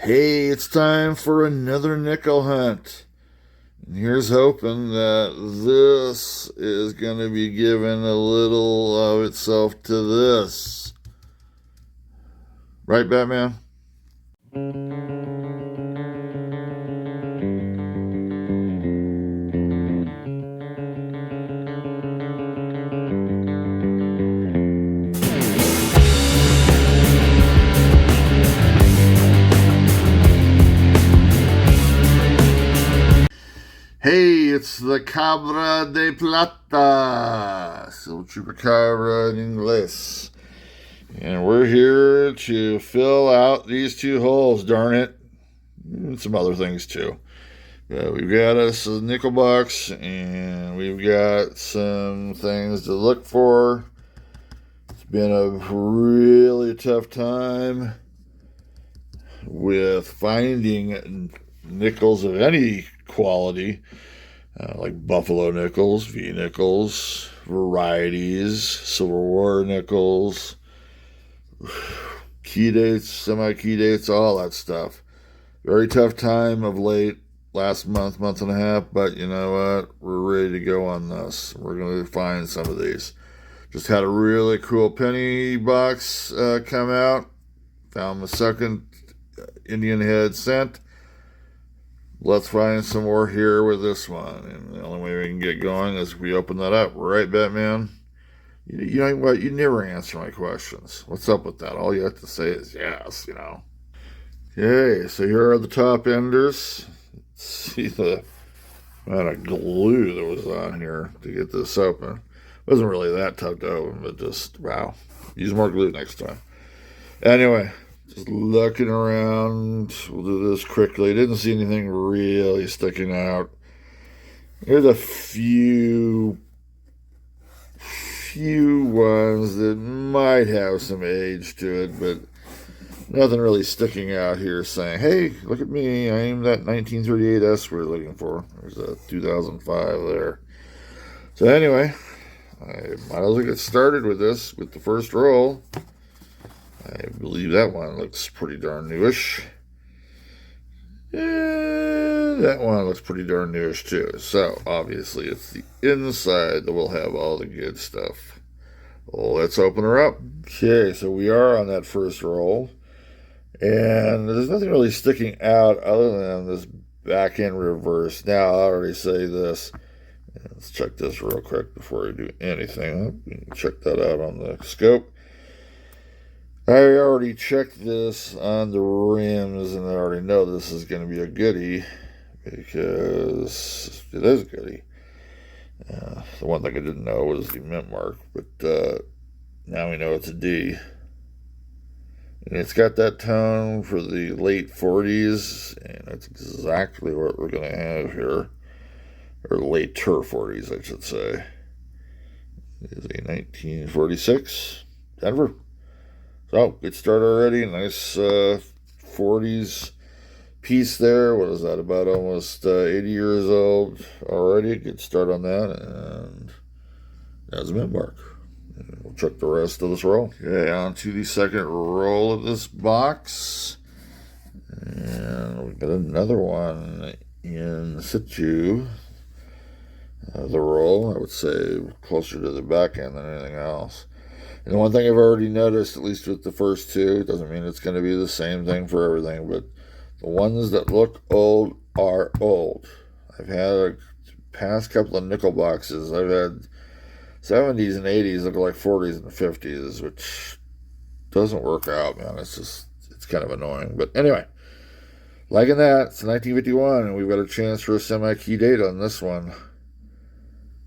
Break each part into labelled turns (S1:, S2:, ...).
S1: Hey, it's time for another nickel hunt. And here's hoping that this is going to be giving a little of itself to this. Right, Batman? Hey, it's the Cabra de Plata, Silver Chupacabra in English. And we're here to fill out these two holes, darn it. And some other things too. We've got us a nickel box, and we've got some things to look for. It's been a really tough time with finding nickels of any quality, like Buffalo nickels, V nickels, varieties, Silver War nickels, key dates, semi-key dates, all that stuff. Very tough time of late, last month, month and a half, but you know what? We're ready to go on this. We're going to find some of these. Just had a really cool penny box come out. Found the second Indian head scent. Let's find some more here with this one. And the only way we can get going is if we open that up. Right, Batman? You know what? You never answer my questions. What's up with that? All you have to say is yes. Okay, so here are the top enders. Let's see the amount of glue that was on here to get this open. It wasn't really that tough to open, but just, wow. Use more glue next time. Anyway, just looking around. We'll do this quickly. Didn't see anything really sticking out. There's a few ones that might have some age to it, but nothing really sticking out here saying, hey, look at me, I'm that 1938S we're looking for. There's a 2005 there. So anyway, I might as well get started with this, with the first roll. I believe that one looks pretty darn newish. And that one looks pretty darn newish too. So obviously it's the inside that will have all the good stuff. Well, let's open her up. Okay, so we are on that first roll. And there's nothing really sticking out other than this back end reverse. Now, I'll already say this. Let's check this real quick before we do anything. You can check that out on the scope. I already checked this on the rims, and I already know this is going to be a goodie because it is a goodie. The one thing I didn't know was the mint mark, but now we know it's a D. And it's got that tone for the late 40s, and that's exactly what we're going to have here. Or later 40s, I should say. It is a 1946 Denver. So, good start already. Nice 40s piece there. What is that? About almost 80 years old already. Good start on that. And that's a mint mark. We'll check the rest of this roll. Okay, on to the second roll of this box. And we've got another one in situ. The roll, I would say, closer to the back end than anything else. And the one thing I've already noticed, at least with the first two, doesn't mean it's going to be the same thing for everything, but the ones that look old are old. I've had a past couple of nickel boxes. I've had 70s and 80s look like 40s and 50s, which doesn't work out, man. It's kind of annoying. But anyway, liking that. It's 1951, and we've got a chance for a semi-key date on this one.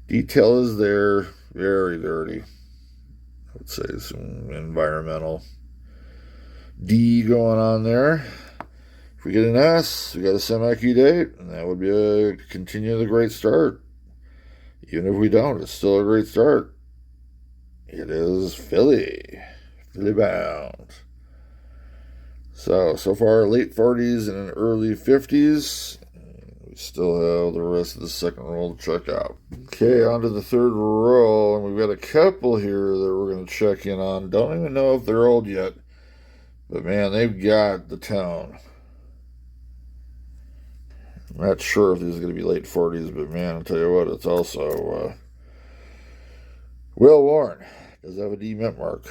S1: Detail is there, very dirty. I would say some environmental D going on there. If we get an S, we got a semi-key date, and that would be a continue the great start. Even if we don't, it's still a great start. It is Philly bound. So far, late 40s and early 50s. We still have the rest of the second roll to check out. Okay, on to the third roll, and we've got a couple here that we're going to check in on. Don't even know if they're old yet, but man, they've got the tone. I'm not sure if these are going to be late 40s, but man, I'll tell you what, it's also well worn. It does have a D mint mark,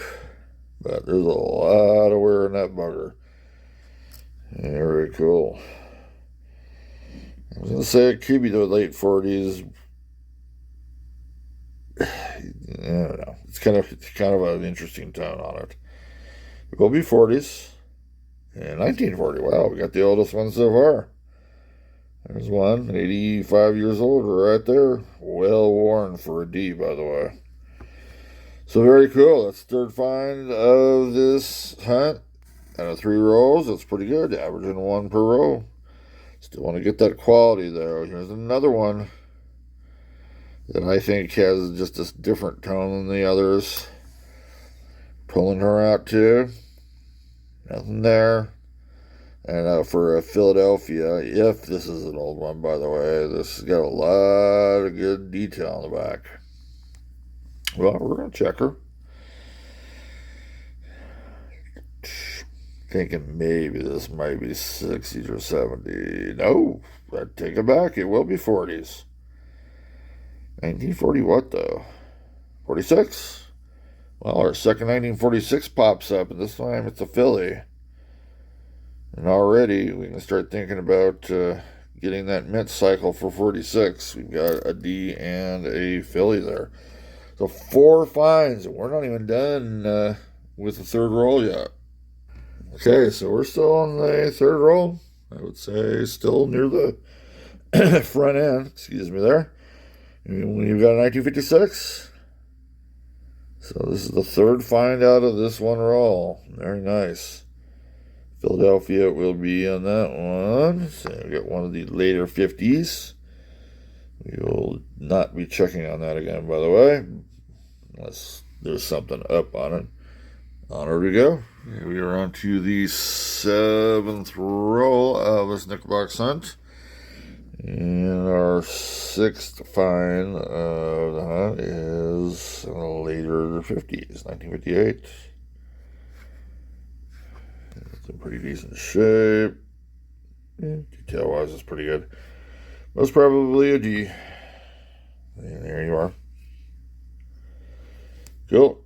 S1: but there's a lot of wear in that bugger. Very cool. I was going to say it could be the late 40s. I don't know. It's kind of an interesting tone on it. It will be 40s. And 1940. Wow, we got the oldest one so far. There's one, 85 years old right there. Well worn for a D, by the way. So very cool. That's the third find of this hunt. Out of 3 rolls, that's pretty good. Averaging 1 per roll. Still want to get that quality, though. Here's another one that I think has just a different tone than the others. Pulling her out, too. Nothing there. And for Philadelphia, if this is an old one, by the way, this has got a lot of good detail in the back. Well, we're going to check her. Thinking maybe this might be 60s or 70s. No, I take it back. It will be 40s. 1940 what, though? 46? Well, our second 1946 pops up, and this time it's a filly. And already we can start thinking about getting that mint cycle for 46. We've got a D and a filly there. So 4 finds, and we're not even done with the third roll yet. Okay, so we're still on the third roll. I would say still near the front end. Excuse me there. We've got a 1956. So this is the third find out of this one roll. Very nice. Philadelphia will be on that one. So we got one of the later 50s. We will not be checking on that again, by the way, unless there's something up on it. Onward we go. We are on to the 7th roll of this Nickelbox hunt. And our 6th find of the hunt is later 50s, 1958. It's in pretty decent shape. Detail-wise, it's pretty good. Most probably a D. And there you are. Cool.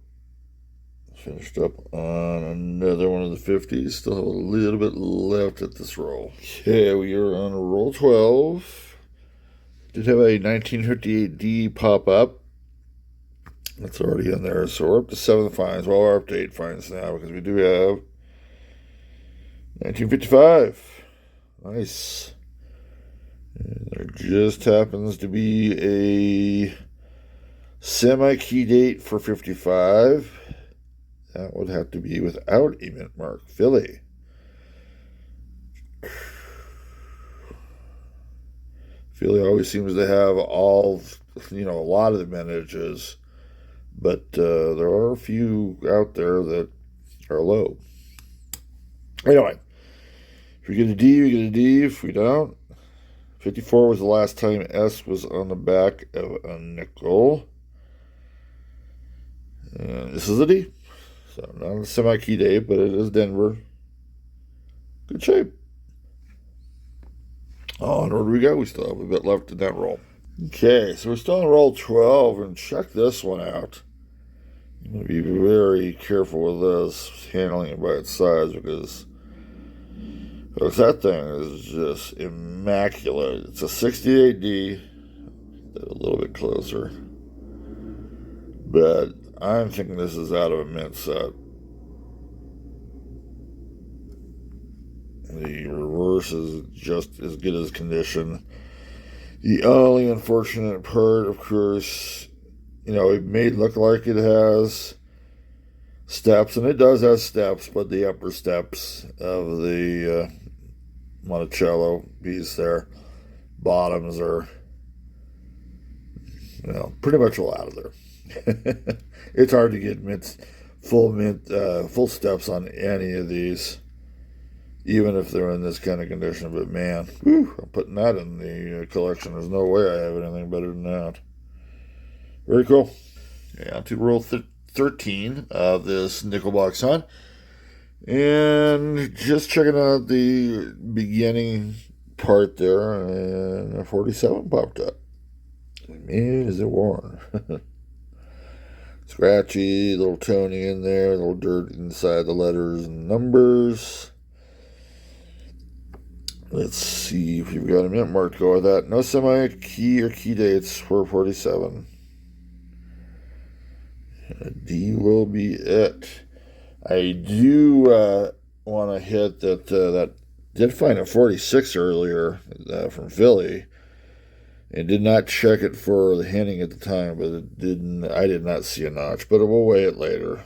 S1: Finished up on another one of the 50s. Still have a little bit left at this roll. Okay, we are on roll 12. Did have a 1958D pop up. That's already in there. So we're up to 7 finds. Well, we're up to 8 finds now because we do have 1955. Nice. And there just happens to be a semi-key date for 55. That would have to be without a mint mark. Philly. Philly always seems to have a lot of the mintages, but there are a few out there that are low. Anyway, if we get a D, we get a D. If we don't, 54 was the last time S was on the back of a nickel. And this is a D. So not a semi-key date, but it is Denver. Good shape. Onward we go. We still have a bit left in that roll. Okay, so we're still on roll 12, and check this one out. I'm going to be very careful with this, handling it by its size, because that thing is just immaculate. It's a 68D, a little bit closer, but I'm thinking this is out of a mint set. The reverse is just as good as condition. The only unfortunate part, of course, it may look like it has steps, and it does have steps, but the upper steps of the Monticello piece there, bottoms are, pretty much all out of there. It's hard to get full steps on any of these, even if they're in this kind of condition. But man, I'm putting that in the collection. There's no way I have anything better than that. Very cool. Yeah, on to roll 13 of this Nickelbox hunt. And just checking out the beginning part there, and a 47 popped up. Man, is it worn. Scratchy, little toning in there, a little dirt inside the letters and numbers. Let's see if you've got a mint mark to go with that. No semi-key or key dates for 47. D will be it. I do want to hit that did find a 46 earlier from Philly. And did not check it for the Henning at the time, but it didn't. I did not see a notch, but we'll weigh it later.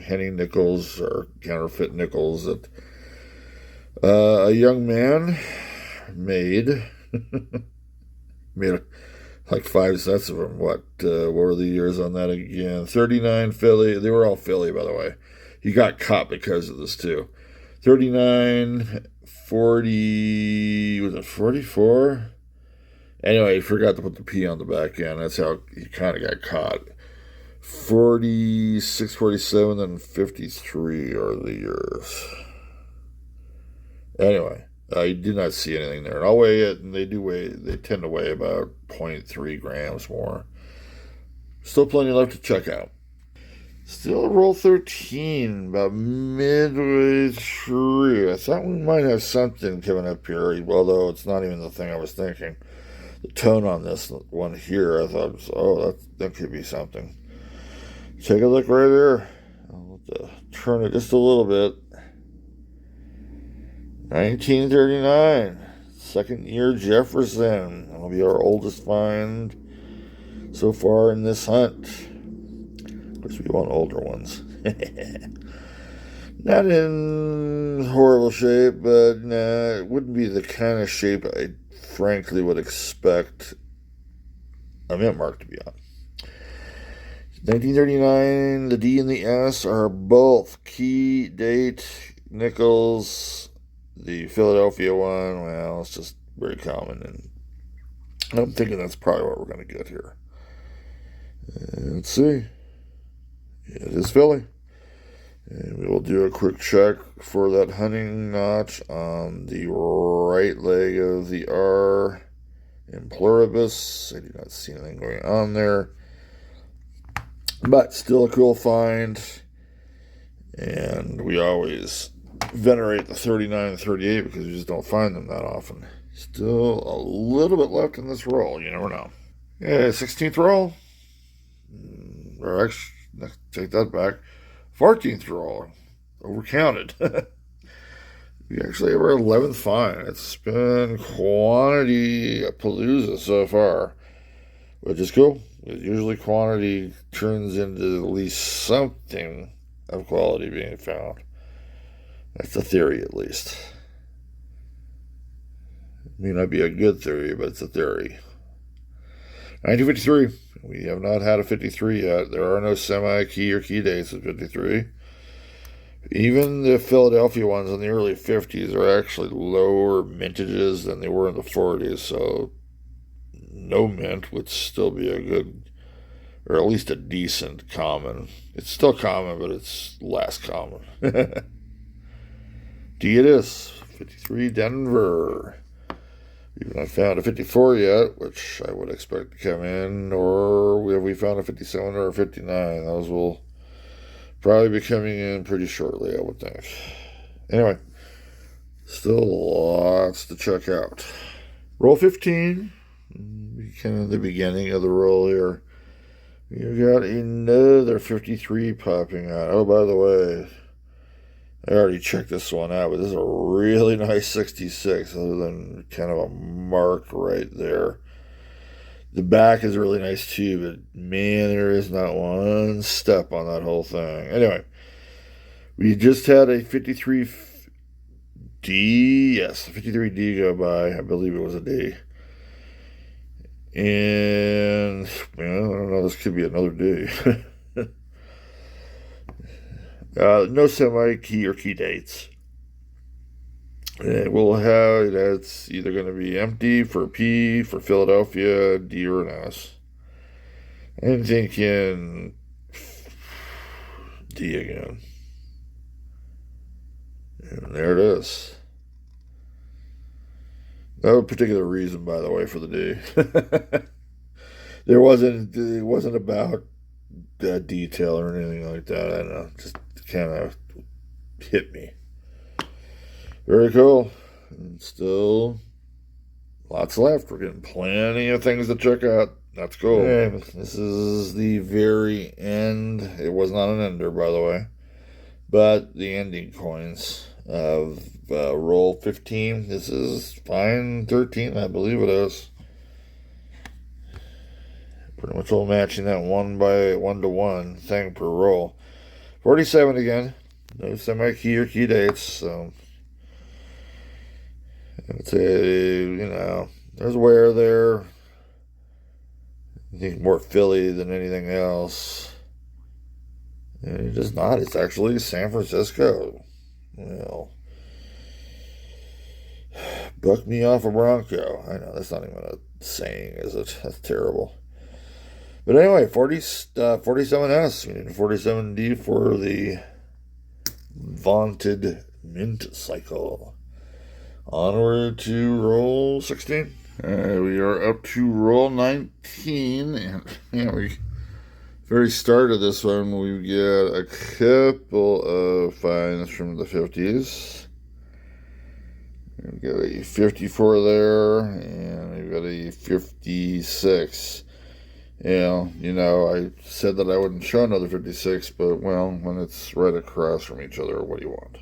S1: Henning nickels or counterfeit nickels that a young man made like 5 sets of them. What were the years on that again? 39 Philly. They were all Philly, by the way. He got caught because of this too. 39, 40. Was it 44? Anyway, he forgot to put the P on the back end. That's how he kind of got caught. 46, 47, and 53 are the years. Anyway, I did not see anything there. And I'll weigh it, and they tend to weigh about 0.3 grams more. Still plenty left to check out. Still roll 13, about midway through. I thought we might have something coming up here, although it's not even the thing I was thinking. The tone on this one here, I thought, that could be something. Take a look right here. I'll turn it just a little bit. 1939, second year Jefferson. That'll be our oldest find so far in this hunt. Of course, we want older ones. Not in horrible shape, but it wouldn't be the kind of shape I frankly would expect a mint mark to be on. 1939, the D and the S are both key date nickels. The Philadelphia one, well, it's just very common, and I'm thinking that's probably what we're going to get here. Let's see. It is Philly. And we will do a quick check for that hunting notch on the right leg of the R in pluribus. I do not see anything going on there. But still a cool find. And we always venerate the 39 and 38 because we just don't find them that often. Still a little bit left in this roll. You never know. Yeah, 16th roll. Or actually, take that back. 14th roll. Overcounted. We actually have our 11th find. It's been quantity palooza so far, which is cool. Usually quantity turns into at least something of quality being found. That's a theory, at least. It may not be a good theory, but it's a theory. 1953. We have not had a 53 yet. There are no semi-key or key dates at 53. Even the Philadelphia ones in the early 50s are actually lower mintages than they were in the 40s, so no mint would still be a good, or at least a decent common. It's still common, but it's less common. D it is. 53 Denver. We've not found a 54 yet, which I would expect to come in, or have we found a 57 or a 59? Those will probably be coming in pretty shortly, I would think. Anyway, still lots to check out. Roll 15, kind of the beginning of the roll here. We've got another 53 popping out. Oh, by the way, I already checked this one out, but this is a really nice 66, other than kind of a mark right there. The back is really nice too, but man, there is not one step on that whole thing. Anyway, we just had a 53D, yes, a 53D go by. I believe it was a D. And, well, I don't know, this could be another D. No semi-key or key dates. And we'll have, that's either going to be empty for P, for Philadelphia, D, or an S. I'm thinking D again. And there it is. No particular reason, by the way, for the D. It wasn't about detail or anything like that. I don't know. Just kind of hit me. Very cool. And still lots left. We're getting plenty of things to check out. That's cool. Okay, this is the very end. It was not an ender, by the way, but the ending coins of roll 15. This is fine 13, I believe it is. Pretty much all matching that 1 to 1 thing per roll. 47 again. No semi-key or key dates, so I would say, there's wear there. I think more Philly than anything else. And it is not. It's actually San Francisco. Well, buck me off a Bronco. I know, that's not even a saying, is it? That's terrible. But anyway, 47S, meaning 47D for the vaunted mint cycle. Onward to roll 16. We are up to roll 19. And we very start of this one, we get a couple of finds from the 50s. We've got a 54 there, and we've got a 56. I said that I wouldn't show another 56, but, well, when it's right across from each other, what do you want?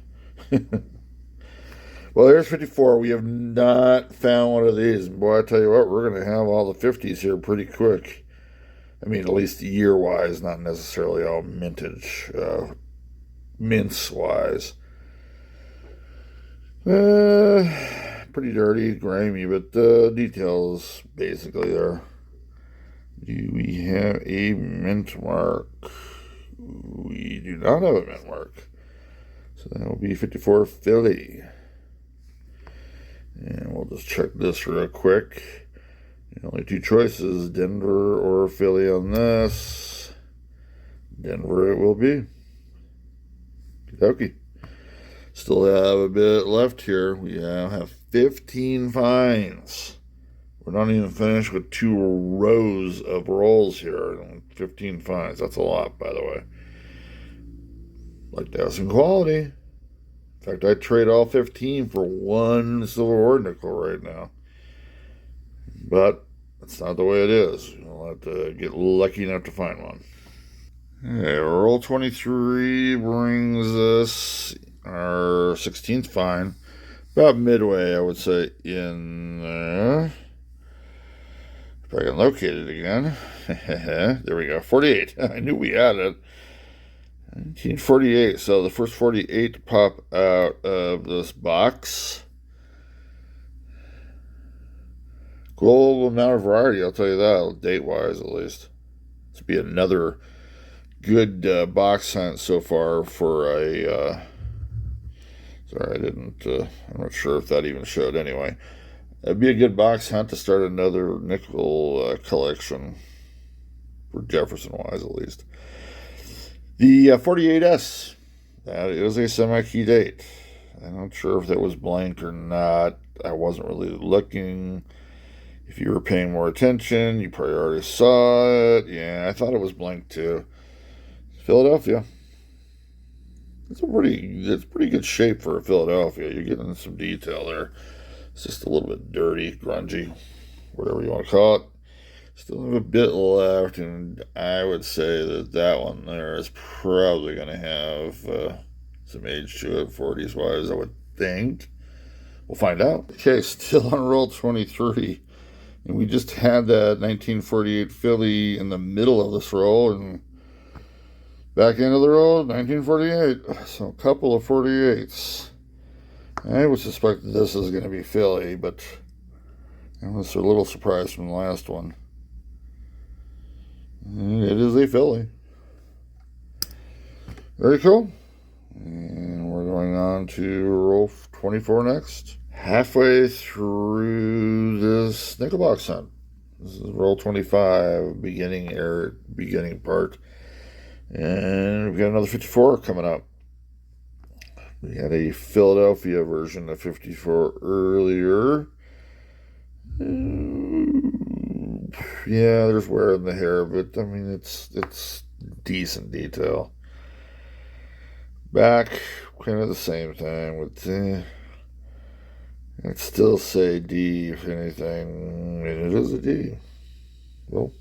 S1: Well, there's 54. We have not found one of these. And boy, I tell you what, we're going to have all the 50s here pretty quick. I mean, at least year-wise, not necessarily all mintage, mince-wise. Pretty dirty, grimy, but the details basically are. Do we have a mint mark? We do not have a mint mark. So that will be 54 Philly. And we'll just check this real quick. Only two choices, Denver or Philly on this. Denver it will be. Okay. Still have a bit left here. We have 15 finds. We're not even finished with 2 rows of rolls here. 15 finds. That's a lot, by the way. Like to have some quality. In fact, I'd trade all 15 for 1 silver or nickel right now. But that's not the way it is. You'll have to get lucky enough to find one. Okay, roll 23 brings us our 16th find. About midway, I would say, in there. If I can locate it again. There we go, 48. I knew we had it. 1948, so the first 48 to pop out of this box. Cool amount of variety, I'll tell you that, date-wise at least. This will be another good box hunt so far for a... sorry, I'm not sure if that even showed anyway. It'd be a good box hunt to start another nickel collection, for Jefferson-wise at least. The 48S, that is a semi-key date. I'm not sure if that was blank or not. I wasn't really looking. If you were paying more attention, you probably already saw it. Yeah, I thought it was blank too. Philadelphia. It's pretty good shape for Philadelphia. You're getting some detail there. It's just a little bit dirty, grungy, whatever you want to call it. Still have a bit left, and I would say that one there is probably going to have some age to it, 40s wise, I would think. We'll find out. Okay, still on roll 23. And we just had that 1948 Philly in the middle of this roll, and back into the roll, 1948. So a couple of 48s. I would suspect that this is going to be Philly, but I was a little surprised from the last one. It is a Philly. Very cool. And we're going on to roll 24 next. Halfway through this nickel box hunt. This is roll 25, beginning part. And we've got another 54 coming up. We had a Philadelphia version of 54 earlier. Yeah, there's wear in the hair, but I mean it's decent detail. Back, kind of the same thing with. I'd still say D if anything, and it is a D. Well,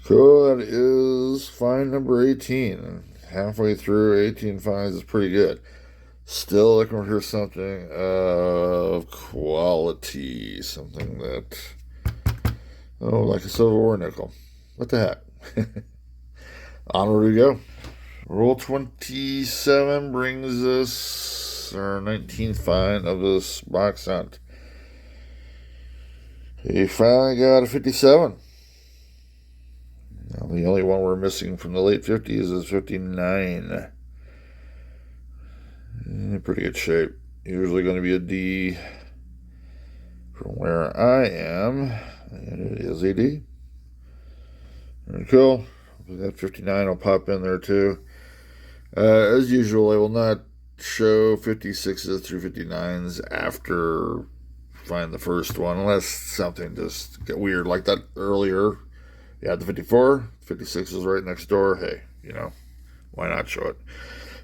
S1: cool. That is find number 18. Halfway through, 18 finds is pretty good. Still looking for something of quality, something that, oh, like a silver or nickel. What the heck? Onward we go. Roll 27 brings us our 19th find of this box hunt. He finally got a 57. Now, the only one we're missing from the late 50s is 59. In pretty good shape. Usually going to be a D from where I am. And it is a D. Very cool. That 59 will pop in there too. As usual, I will not show 56s through 59s after find the first one, unless something just get weird like that earlier. You had the 54, 56 is right next door. Hey, why not show it?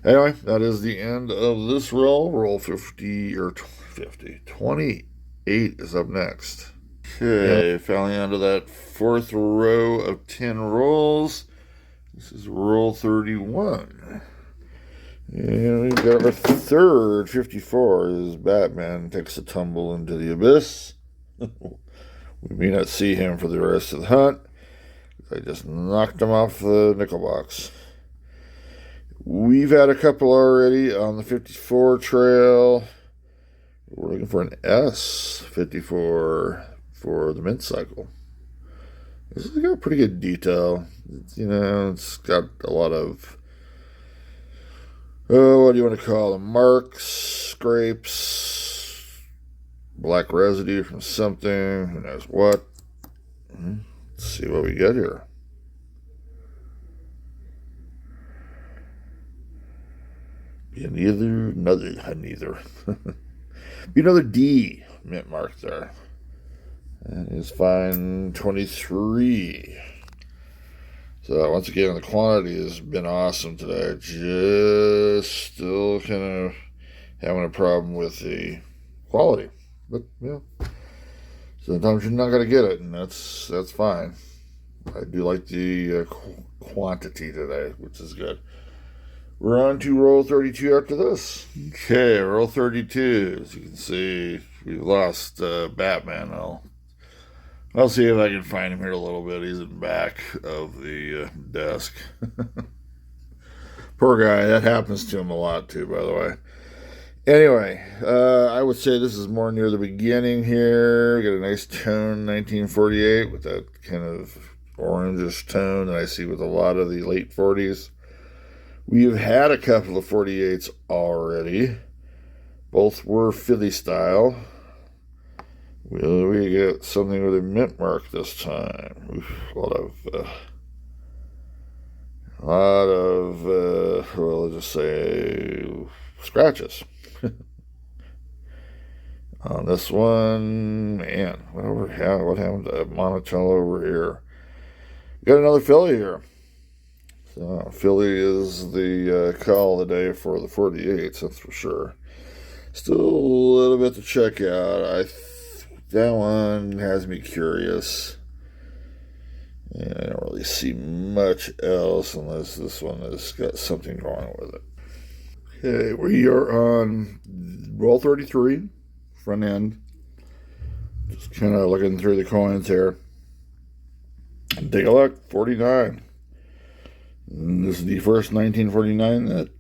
S1: Anyway, that is the end of this roll. Roll 50 or 50. 28 is up next. Okay, finally onto that fourth row of 10 rolls. This is roll 31. And we've got our third 54 as Batman takes a tumble into the abyss. We may not see him for the rest of the hunt. I just knocked him off the nickel box. We've had a couple already on the 54 trail. We're looking for an S54 for the mint cycle. This has got pretty good detail. It's got a lot of, what do you want to call them? Marks, scrapes, black residue from something, who knows what. Let's see what we get here. Be neither. Be another D mint mark there. That is fine 23. So once again, the quantity has been awesome today. Just still kind of having a problem with the quality. But, sometimes you're not going to get it, and that's fine. I do like the quantity today, which is good. We're on to roll 32 after this. Okay, roll 32. As you can see, we've lost Batman. I'll see if I can find him here a little bit. He's in the back of the desk. Poor guy. That happens to him a lot too, by the way. Anyway, I would say this is more near the beginning here. We got a nice tone, 1948, with that kind of orangish tone that I see with a lot of the late 40s. We've had a couple of 48s already. Both were Philly style. Will we get something with a mint mark this time? Oof, a lot of well, let's just say scratches. On this one, man, what happened to Monticello over here? We got another Philly here. So Philly is the call of the day for the 48s, that's for sure. Still a little bit to check out. That one has me curious. And I don't really see much else unless this one has got something wrong with it. Okay, we are on roll 33, front end. Just kind of looking through the coins here. And take a look, 49. And this is the first 1949 that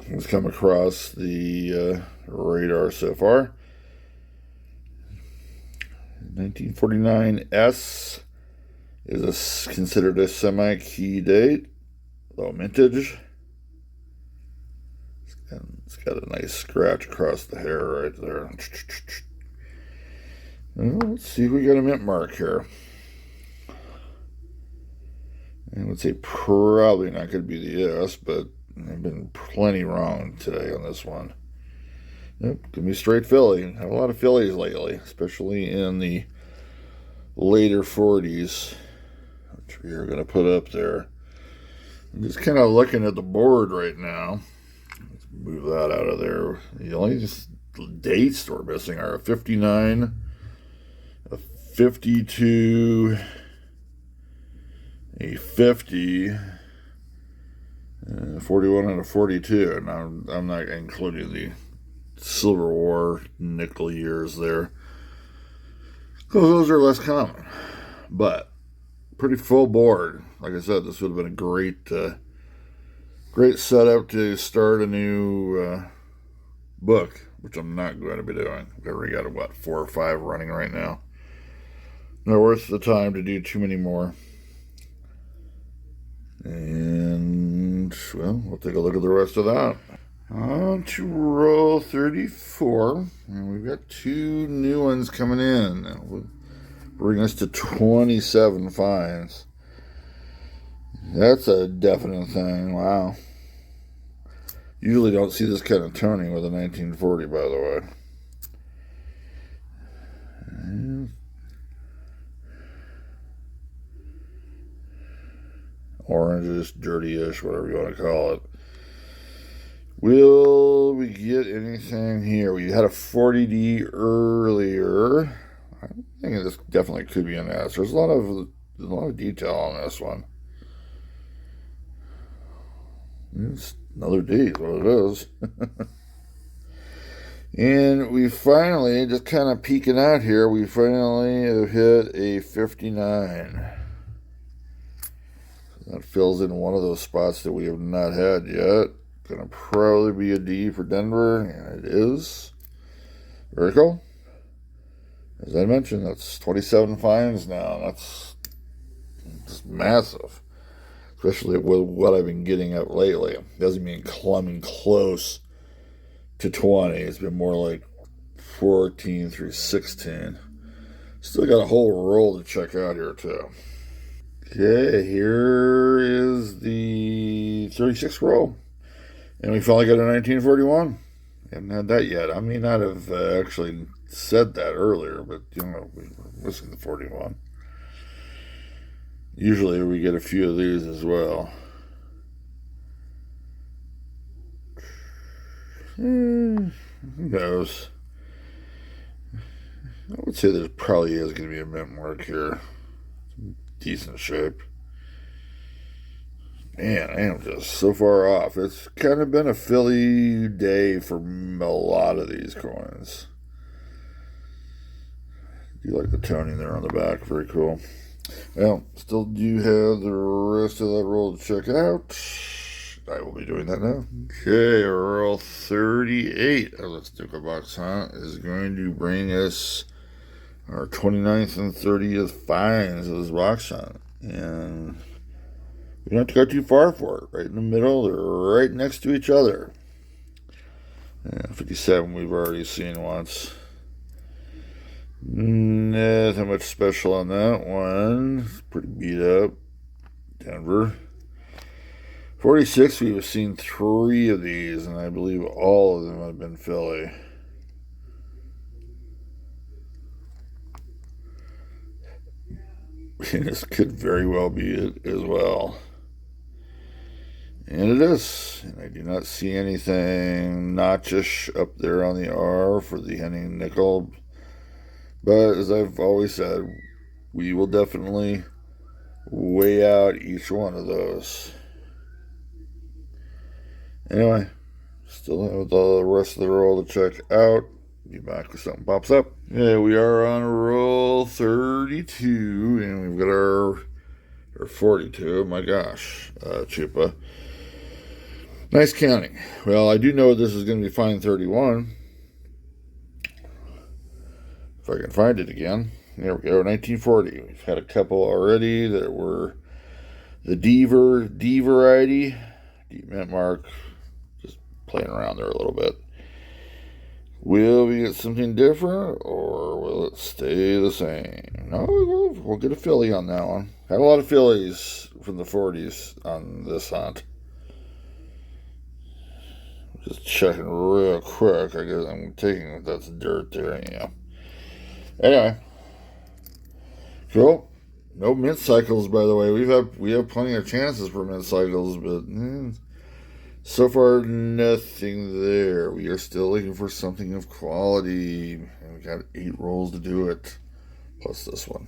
S1: has come across the radar so far. 1949 is considered a semi-key date, low mintage. And it's got a nice scratch across the hair right there. Well, let's see if we got a mint mark here. I would say probably not going to be the S, but I've been plenty wrong today on this one. Yep, give me straight Philly. Have a lot of Phillies lately, especially in the later 40s, which we are going to put up there. I'm just kind of looking at the board right now. Let's move that out of there. The only dates we're missing are a 59, a 52, a 50, 41, and a 42. And I'm not including the Civil War nickel years there, because those are less common. But pretty full board. Like I said, this would have been a great setup to start a new book, which I'm not going to be doing. I've already got, what, 4 or 5 running right now. Not worth the time to do too many more. And, well, we'll take a look at the rest of that. On to roll 34. And we've got 2 new ones coming in. We'll bring us to 27 finds. That's a definite thing. Wow. Usually don't see this kind of toning with a 1940, by the way. And orange-ish, dirty-ish, whatever you want to call it. Will we get anything here? We had a 40D earlier. I think this definitely could be an S. There's a lot of detail on this one. It's another D is what it is. And we finally, just kind of peeking out here, we finally have hit a 59. That fills in one of those spots that we have not had yet. Gonna probably be a D for Denver, and it is. Very cool. As I mentioned, that's 27 finds now. That's just massive. Especially with what I've been getting up lately. It doesn't mean coming close to 20. It's been more like 14 through 16. Still got a whole roll to check out here, too. Okay, here is the 36th roll. And we finally got a 1941. Haven't had that yet. I may not have actually said that earlier, but, you know, we're missing the 41. Usually we get a few of these as well. Who knows? I would say there probably is going to be a mint mark here. Decent shape. Man, I am just so far off. It's kind of been a Philly day for a lot of these coins. Do you like the toning there on the back? Very cool. Well, still do have the rest of that roll to check out. I will be doing that now. Okay, roll 38 of the sticker box hunt is going to bring us our 29th and 30th finds of this box hunt. And we don't have to go too far for it. Right in the middle, they're right next to each other. 57 we've already seen once. Nothing much special on that one. It's pretty beat up. Denver. 46, we've seen 3 of these, and I believe all of them have been Philly. This could very well be it as well. And it is. And I do not see anything notchish up there on the R for the Henning nickel. But as I've always said, we will definitely weigh out each one of those. Anyway, still have the rest of the roll to check out. Be back if something pops up. Yeah, we are on roll 32, and we've got our 42. My gosh, Chupa. Nice counting. Well, I do know this is going to be fine 31. If I can find it again. There we go, 1940. We've had a couple already that were the D variety. D mint mark. Just playing around there a little bit. Will we get something different, or will it stay the same? No, we'll get a Philly on that one. Had a lot of Phillies from the 40s on this hunt. Just checking real quick. I guess I'm taking that's dirt there. Yeah. Anyway, cool. No mint cycles, by the way. We have plenty of chances for mint cycles, but so far nothing there. We are still looking for something of quality, and we got 8 rolls to do it, plus this one.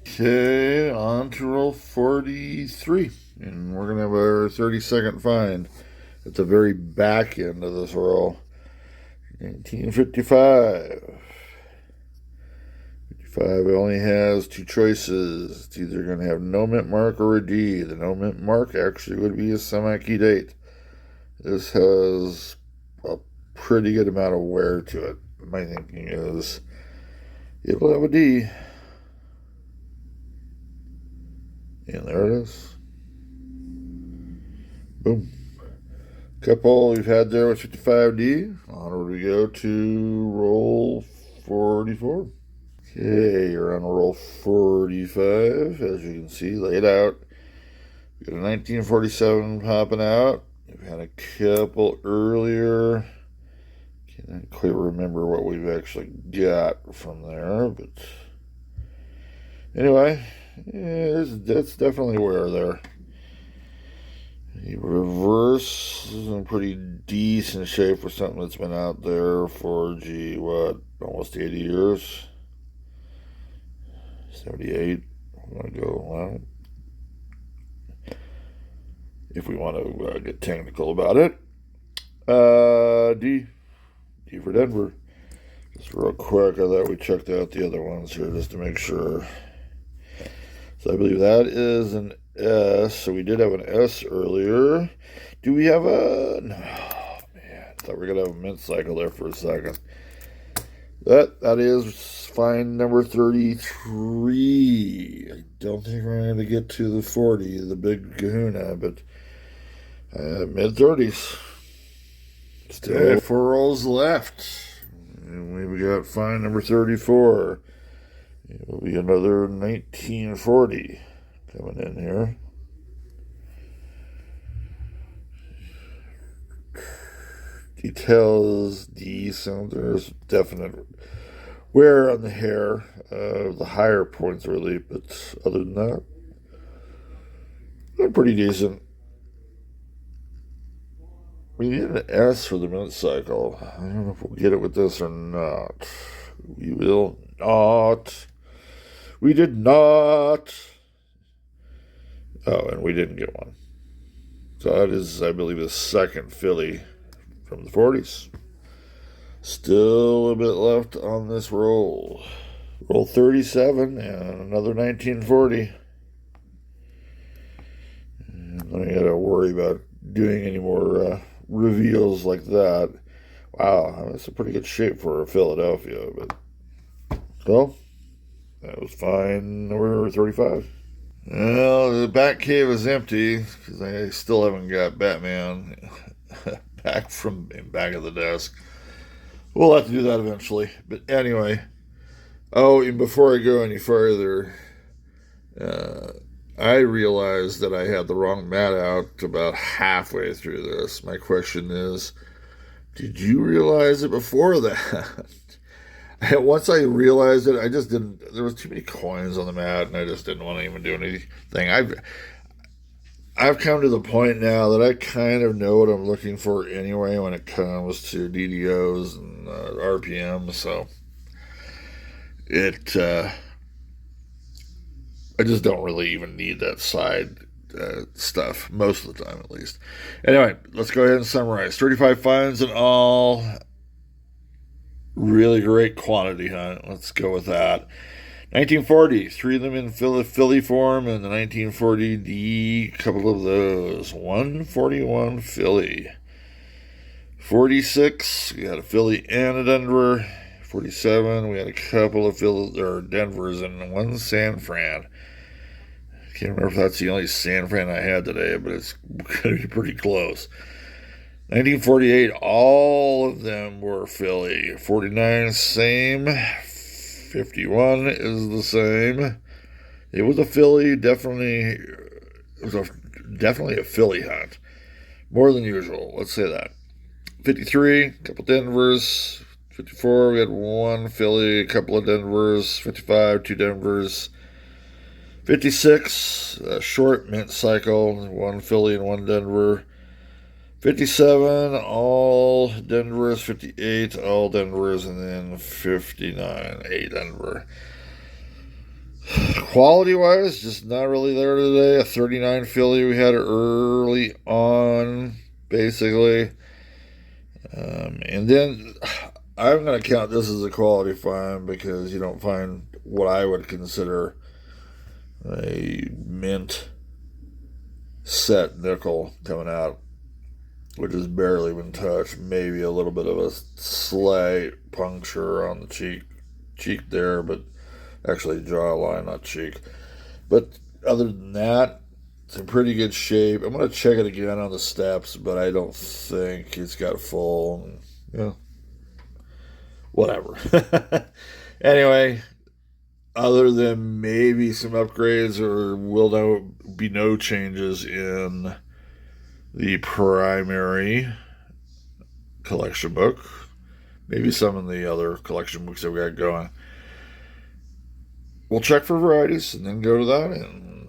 S1: Okay, on to roll 43, and we're gonna have our 30-second find at the very back end of this roll. 1955. 55 only has 2 choices. It's either going to have no mint mark or a D. The no mint mark actually would be a semi-key date. This has a pretty good amount of wear to it. My thinking is it'll have a D. And there it is. Boom. Couple we've had there with 55D. Onward we go to roll 44. Okay, you're on roll 45, as you can see, laid out. We got a 1947 popping out. We've had a couple earlier. Can't quite remember what we've actually got from there, but anyway, yeah, that's definitely where there. The reverse is in pretty decent shape for something that's been out there for, almost 80 years. 78. I'm going to go, well, if we want to get technical about it. D for Denver. Just real quick, I thought we checked out the other ones here just to make sure. So I believe that is an S. So we did have an S earlier. Do we have a... No, man. I thought we were going to have a mint cycle there for a second. That is find number 33. I don't think we're going to get to the 40, the big kahuna, but mid-30s. Still 4 rolls left. And we've got find number 34. It will be another 1940 coming in here. Details, decent. There's definite wear on the hair, the higher points really, but other than that, they're pretty decent. We need an S for the mint cycle. I don't know if we'll get it with this or not. We will not. We did not. Oh, and we didn't get one. So that is, I believe, the second Philly from the 40s. Still a bit left on this roll. Roll 37 and another 1940. And I gotta worry about doing any more reveals like that. Wow, that's a pretty good shape for Philadelphia. But so that was fine. Number 35. Well, the back cave is empty because I still haven't got Batman back of the desk. We'll have to do that eventually. But anyway, and before I go any further, I realized that I had the wrong mat out about halfway through this. My question is, did you realize it before that? Once I realized it, I just didn't. There was too many coins on the mat, and I just didn't want to even do anything. I've come to the point now that I kind of know what I'm looking for anyway when it comes to DDOs and RPM. So I just don't really even need that side stuff most of the time, at least. Anyway, let's go ahead and summarize. 35 finds in all. Really great quantity hunt. Let's go with that. 1940, 3 of them in Philly form, and the 1940D, a couple of those. 141 Philly. 46, we had a Philly and a Denver. 47, we had a couple of Denvers and one San Fran. I can't remember if that's the only San Fran I had today, but it's going to be pretty close. 1948, all of them were Philly. 49, same. 51 is the same. It was a Philly, definitely a Philly hunt. More than usual, let's say that. 53, a couple Denvers. 54, we had one Philly, a couple of Denvers. 55, two Denvers. 56, a short mint cycle, one Philly and one Denver. 57, all Denvers. 58, all Denvers. And then 59, a Denver. Quality-wise, just not really there today. A 39 Philly we had early on, basically. And then I'm going to count this as a quality find because you don't find what I would consider a mint set nickel coming out, which has barely been touched. Maybe a little bit of a slight puncture on the cheek there, but actually jawline, not cheek. But other than that, it's in pretty good shape. I'm going to check it again on the steps, but I don't think it's got full. Whatever. Anyway, other than maybe some upgrades, or will be no changes in the primary collection book. Maybe some in the other collection books that we got going. We'll check for varieties and then go to that and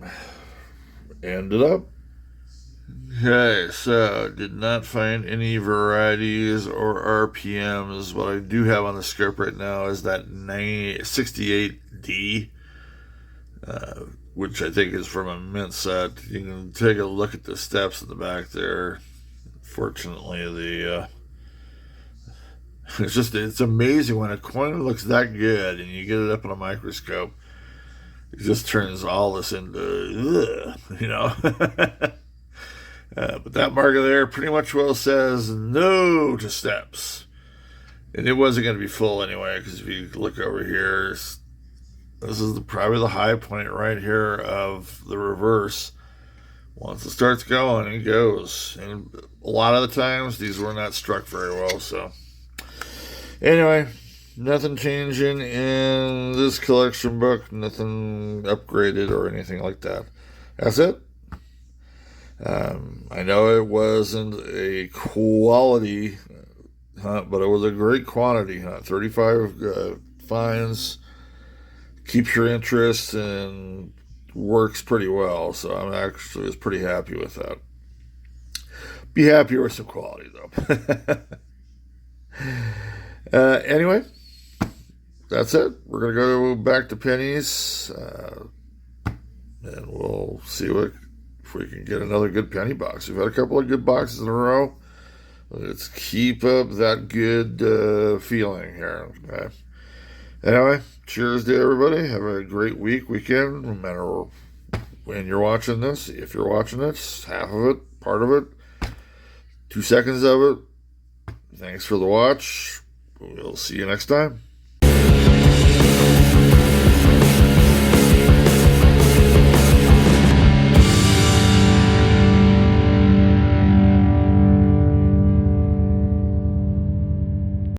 S1: end it up. Okay, so did not find any varieties or RPMs. What I do have on the scope right now is that 68D, which I think is from a mint set. You can take a look at the steps in the back there. Fortunately, it's amazing when a coin looks that good and you get it up in a microscope. It just turns all this into, but that marker there pretty much well says no to steps. And it wasn't going to be full anyway, because if you look over here, this is probably the high point right here of the reverse. Once it starts going, it goes. And a lot of the times, these were not struck very well. So anyway, nothing changing in this collection book. Nothing upgraded or anything like that. That's it. I know it wasn't a quality hunt, but it was a great quantity hunt. 35 finds, keeps your interest, and works pretty well. So I'm actually was pretty happy with that. Be happier with some quality, though. Anyway, that's it. We're going to go back to pennies, and we'll see if we can get another good penny box. We've had a couple of good boxes in a row. Let's keep up that good feeling here. Okay. Anyway, cheers to everybody. Have a great weekend, no matter when you're watching this. If you're watching it, half of it, part of it, 2 seconds of it. Thanks for the watch. We'll see you next time.